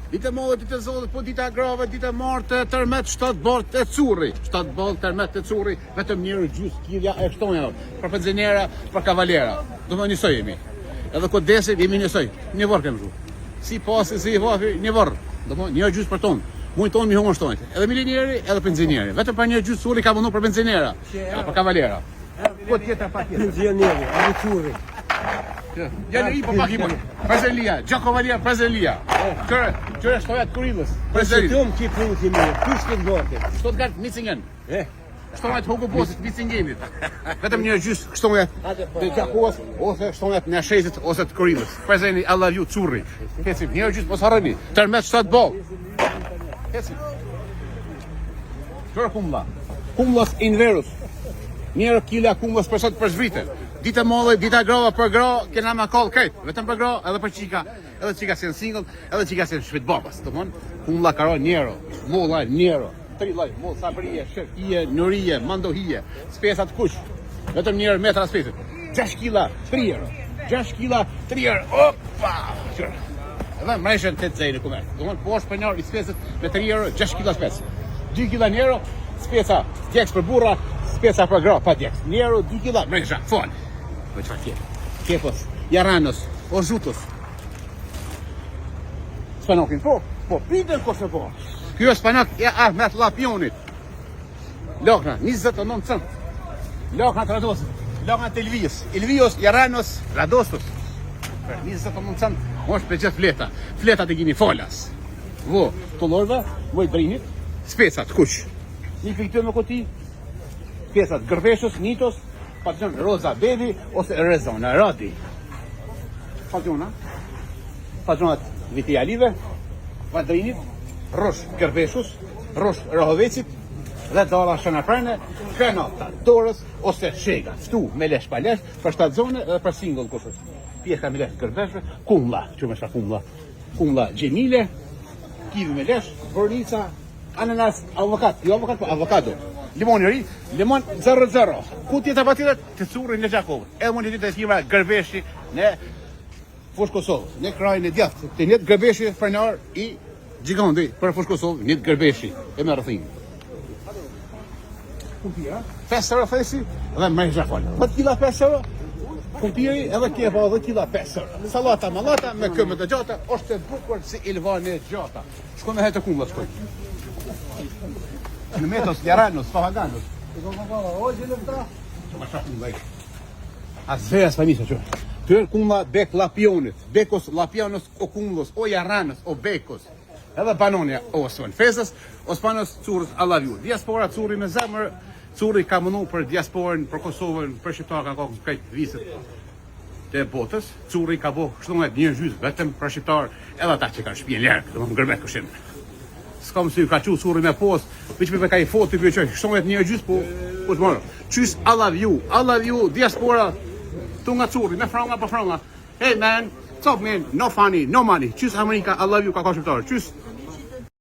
Ditë mollë, ditë zollë, po dita grave, ditë martë, tërmet 7 balt e curri. 7 balt tërmet e curri, vetëm njërë gjysë kilja e shtonja. Për penzinera, për kavalera. Do më njësoj jemi. Edhe këtë desit jemi njësoj. Një vërë kemë zhu. Si pasi, si vafi, një vërë. Do më njërë gjysë për tonë. Mujtë tonë mi hongë shtonjët. Edhe milinjeri, edhe penzineri. Vetëm për njërë gjysë curri ka mundu për penzinera. Edhe për kavalera. Këtë tjetër pa tjetër. Penzineri, edhe curri. Janeri po pak i boj. Prezelia, Gjakovalia, Prezelia. Qëre shtojat Kurilës. Prezelia. Tëm ki punët i mirë, ty Stuttgart. Stuttgart, Mitsingen. Shtojat Hugo Boss, Mitsingenit. Vetëm një gjysë shtojat të Gjakovas, ose shtojat në Shezit, ose të Kurilës. Prezeni, I love you, curri. Kecim, një gjysë, mos harroni. Tërmet 7 ball. Kecim. Qëre kumla? Kumlas inverus. Njërë kila kumlas për sot për zvrite. Dita molle, dita grava për gra, kena ma call krejt. Vetëm për gra, edhe për qika. Edhe qika si në single, edhe qika si në shpit babas. Të mon, kumla karo njero, molla njero. 3 laj, moll, sabrije, shërkije, nërije, mandohije, spesat kush. Vetëm njerë metra spesit. 6 kila, 3 euro. 6 kila, 3 euro. Opa! Qërë. Edhe mreshen 8 zejnë kumer. Të mon, po është për njerë i spesit me 3 euro, 6 kila spes. 2 kila njero, spesa, djeks për burra, spesa për gra, pa djeks. Njero, 2 kila, mresha, fol. Po çfarë tjetër? Kepos, Jaranos, Ozhutos. Spanokin po pritën kurse po. Ky është spanak e Ahmet Lapionit. Lokna 29 cent. Lokna Radosit. Lokna të Elvijos. Elvijos, Jaranos, Radostos. Për 29 cent, është për gjithë fleta. Fletat e gini folas. Vo, të lorva, voj brinit, specat, kush. Një fiktyr me koti, spesat gërveshës, nitos, Patjon Roza Bebi ose Rezona Radi. Patjonat Viti Alive, Vadrinit, Rosh Gërbeshus, Rosh Rahovecit, dhe dala Shanaprene, Kanata, Dorës ose Shega. Ftu me lesh pa lesh, për 7 zone dhe për single kushës. Pjeka me lesh Gërbeshve, kumla, që me shta kumla. Kumla Gjemile, kivi me lesh, Bornica, ananas, avokat, jo avokat, po avokado. Limon i ri, limon 00. Ku tjetë apatirat të curri në Gjakovë. Edhe mund të ditë e s'kima Gërbeshi në Fush Kosovë, në krajin e djathtë. Të njëtë Gërbeshi frenar i gjigandi për Fush Kosovë, njëtë Gërbeshi e me rëthim. Kumpira, 5 euro fesi dhe me zhafon. 10 kila 5 euro, kumpiri edhe kepa 10 kila 5 euro. Salata malata me këmë të gjata, është e bukur si Ilvane gjata. Shko me hetë kumla shkoj. Në metos, Jaranos, Pavaganos. Që ma shafë në lejtë. A zveja s'pa misa që. Tërë kumla Bek Lapionit. Bekos Lapianos o kumlos, o Jaranos, o Bekos. Edhe Panonja o Sven Fesas, o Spanos curës Allaviu. Diaspora curi me zemër, curi ka mënu për diasporën, për Kosovën, për Shqiptarë ka kokës krejt viset të botës. Curi ka bo shtonet një gjysë vetëm për Shqiptarë, edhe ta që ka shpjen ljerë, dhe më ngërbet këshim. S'kam si ka qu suri me post, veç me ka i foti për qoj, shtonet një gjysë, po të morë. Qys I love you, diaspora, tu nga curi, me franga për franga. Hey man, what's up man, no funny, no money. Qys Amerika, I love you, ka shqiptarë. Qys